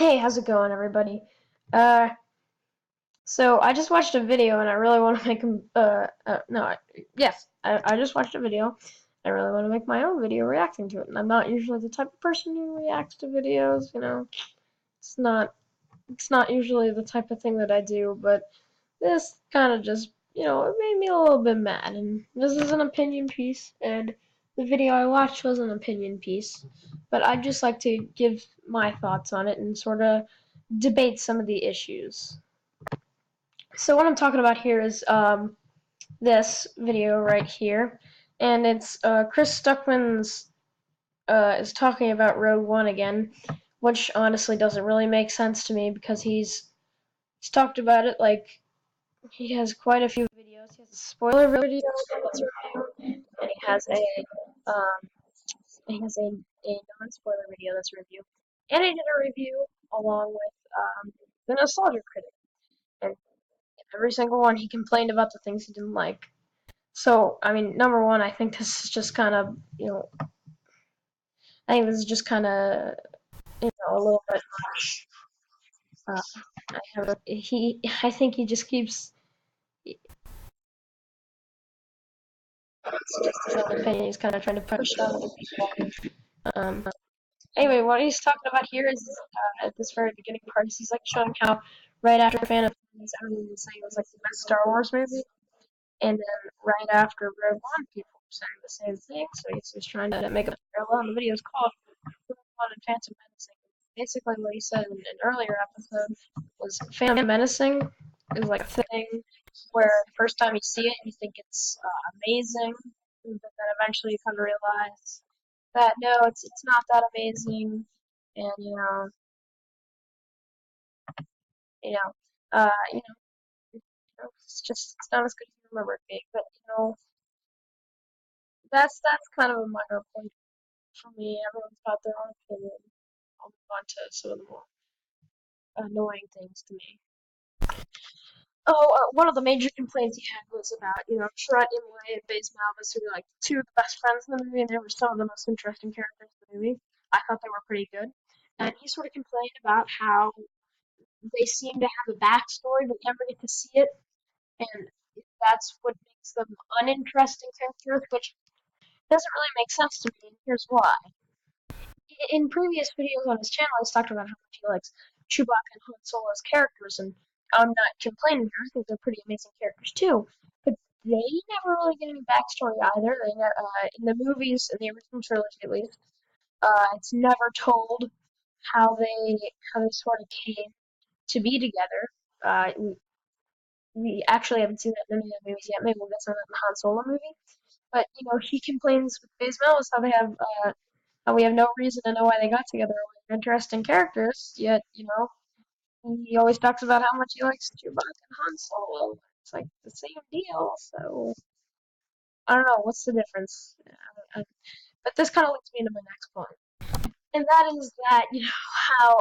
Hey, how's it going, everybody? Uh, so I just watched a video, and I really want to make yes, I just watched a video. I really want to make my own video reacting to it, and I'm not usually the type of person who reacts to videos. It's not, it's not usually the type of thing that I do, but this kind of just, it made me a little bit mad. And this is an opinion piece, and the video I watched was an opinion piece, but I'd just like to give my thoughts on it and sort of debate some of the issues. So what I'm talking about here is this video right here, and it's Chris Stuckman's is talking about Rogue One again, which honestly doesn't really make sense to me because he's talked about it like he has quite a few videos. He has a spoiler video that's a review, and um, he has a non-spoiler video that's a review, and he did a review along with the Nostalgia Critic. And every single one, he complained about the things he didn't like. So, I mean, number one, I think this is just kind of, I think this is just kind of, a little bit much. Uh, I think he just keeps, it's just his own opinion. He's kind of trying to push it on other people. Anyway, what he's talking about here is at this very beginning part, he's like showing how right after Phantom Menace, everyone was saying it was like the best Star Wars movie. And then right after Rogue One, people were saying the same thing. So he's just trying to make a parallel. And the video is called Rogue One and Phantom Menacing. Basically, what he said in an earlier episode was Phantom Menacing is like a thing where the first time you see it, you think it's amazing, but then eventually you come to realize that no, it's not that amazing, and you know, uh, you know, it's not as good as you remember it being. But that's kind of a minor point for me. Everyone's got their own opinion. I'll move on to some of the more annoying things to me. Oh, one of the major complaints he had was about, Trent, Emily, and Baze Malbus, who were like two of the best friends in the movie, and they were some of the most interesting characters in the movie. I thought they were pretty good. And he sort of complained about how they seem to have a backstory, but never get to see it, and that's what makes them uninteresting characters, which doesn't really make sense to me, and here's why. In previous videos on his channel, he's talked about how much he likes Chewbacca and Han Solo as characters, and I'm not complaining here. I think they're pretty amazing characters too. But they never really get any backstory either. In the movies, in the original trilogy at least, it's never told how they sort of came to be together. We actually haven't seen that in any of the movies yet. Maybe we'll get some of that in the Han Solo movie. But he complains with Baze Malbus how we have no reason to know why they got together. We're interesting characters, yet he always talks about how much he likes Chewbacca and Han Solo. It's like the same deal. So I don't know what's the difference. But this kind of leads me into my next point, and that is that how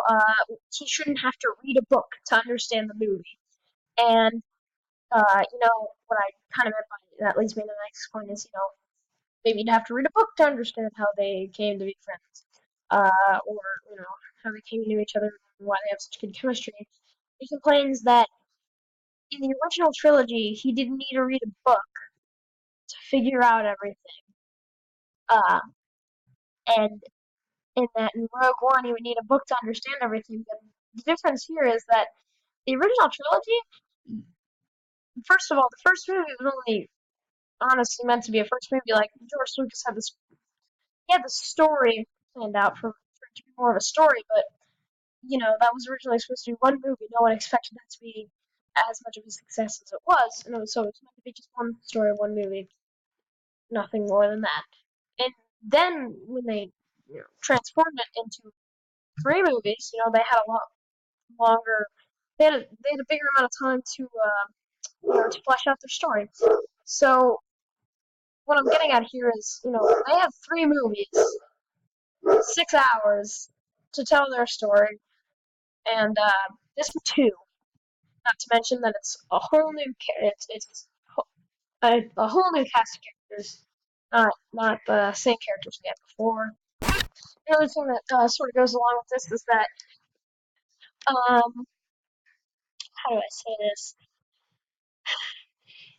he shouldn't have to read a book to understand the movie. And what I kind of meant by that leads me to the next point is maybe you'd have to read a book to understand how they came to be friends, or how they came to know each other and why they have such good chemistry. He complains that in the original trilogy, he didn't need to read a book to figure out everything, uh, and that in Rogue One, he would need a book to understand everything. But the difference here is that the original trilogy, first of all, the first movie was only honestly meant to be a first movie. Like George Lucas he had the story planned out for it to be more of a story, but that was originally supposed to be one movie. No one expected that to be as much of a success as it was, and so it's meant to be just one story, one movie, nothing more than that. And then when they transformed it into three movies, they had a lot longer. They had a bigger amount of time to flesh out their story. So what I'm getting at here is, they have three movies, 6 hours to tell their story, and this one two. Not to mention that it's a whole new it's a whole new cast of characters, not the same characters we had before. The other thing that sort of goes along with this is that Um, how do I say this?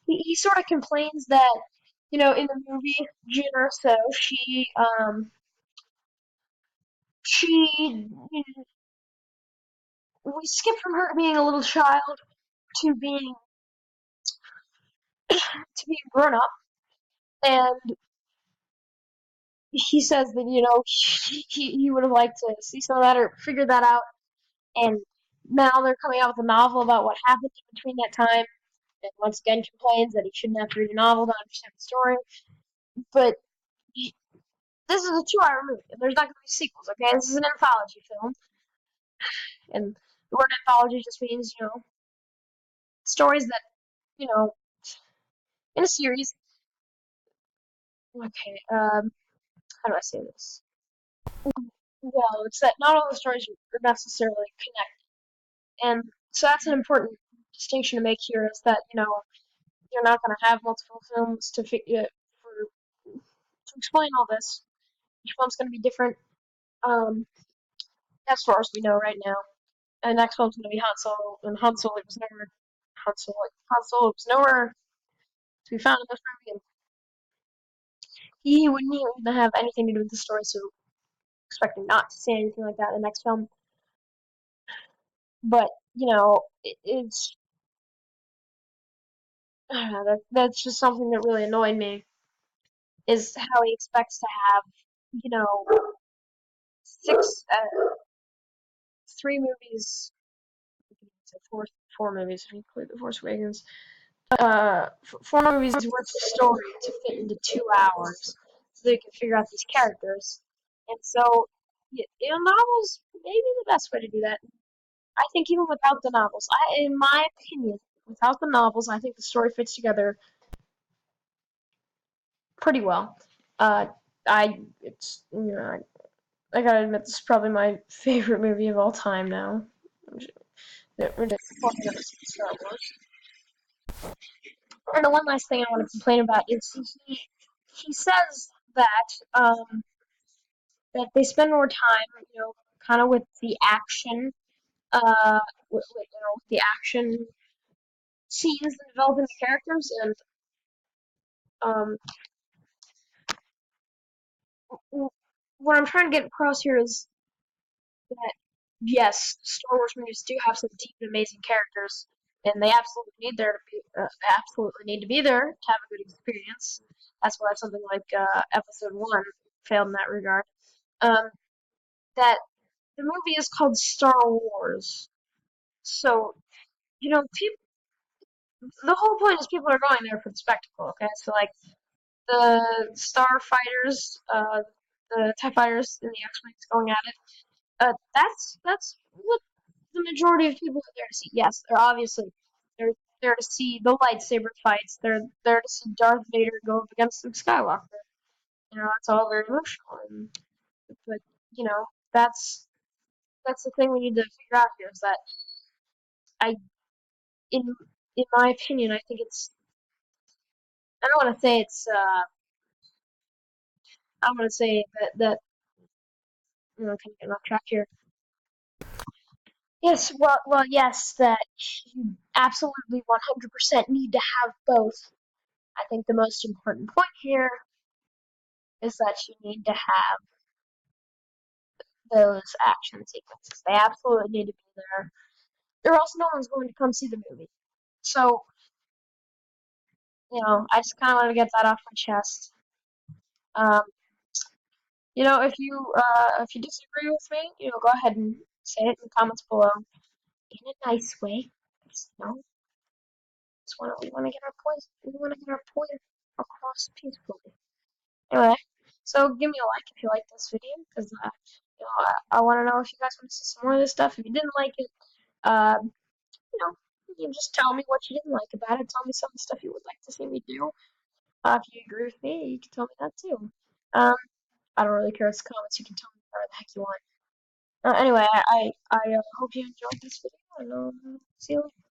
He sort of complains that, in the movie, Jyn Erso, she, we skip from her being a little child to being grown up, and he says that he would have liked to see some of that or figure that out, and now they're coming out with a novel about what happened in between that time, and once again complains that he shouldn't have to read a novel to understand the story. But this is a 2-hour movie, and there's not going to be sequels. Okay, this is an anthology film, and the word anthology just means stories that you know in a series. Okay, how do I say this? Well, it's that not all the stories are necessarily connected, and so that's an important distinction to make here. Is that you're not going to have multiple films to explain all this. Each film's going to be different, as far as we know right now. And the next film's going to be Han Solo, and Han Solo was nowhere to be found in this movie, and he wouldn't even have anything to do with the story, so expecting not to see anything like that in the next film. But it's I don't know, that's just something that really annoyed me is how he expects to have you know six, 3 movies, four movies if you include the Force Awakens. 4 movies worth of story to fit into 2 hours, so they can figure out these characters. And so, novels may be the best way to do that. I think even without the novels, in my opinion, without the novels, I think the story fits together pretty well. Uh, I gotta admit, this is probably my favorite movie of all time now. Star Wars. And the one last thing I want to complain about is he says that they spend more time, kind of with the action, with the action scenes and developing the characters. And um, what I'm trying to get across here is that yes, Star Wars movies do have some deep and amazing characters, and they absolutely need to be there to have a good experience. That's why something like Episode One failed in that regard. Um, that the movie is called Star Wars, so people. The whole point is people are going there for the spectacle. Okay, so like the starfighters, the TIE fighters and the X-wings going at it. That's what the majority of people are there to see. Yes, they're there to see the lightsaber fights. They're there to see Darth Vader go up against Luke Skywalker. That's all very emotional. But you know, that's that's the thing we need to figure out here is that I, in in my opinion, I think it's. I don't want to say it's. I want to say that kind of getting off track here. Yes, yes, that you absolutely 100% need to have both. I think the most important point here is that you need to have those action sequences. They absolutely need to be there. Or else no one's going to come see the movie. So, I just kind of want to get that off my chest. Um, if you disagree with me, go ahead and say it in the comments below in a nice way. Just, we want to get our point. We want to get our point across peacefully. Anyway, so give me a like if you like this video, because I want to know if you guys want to see some more of this stuff. If you didn't like it, uh, you can just tell me what you didn't like about it. Tell me some of the stuff you would like to see me do. If you agree with me, you can tell me that too. Um, I don't really care. It's comments. You can tell me whatever the heck you want. Anyway, I hope you enjoyed this video, and see you later.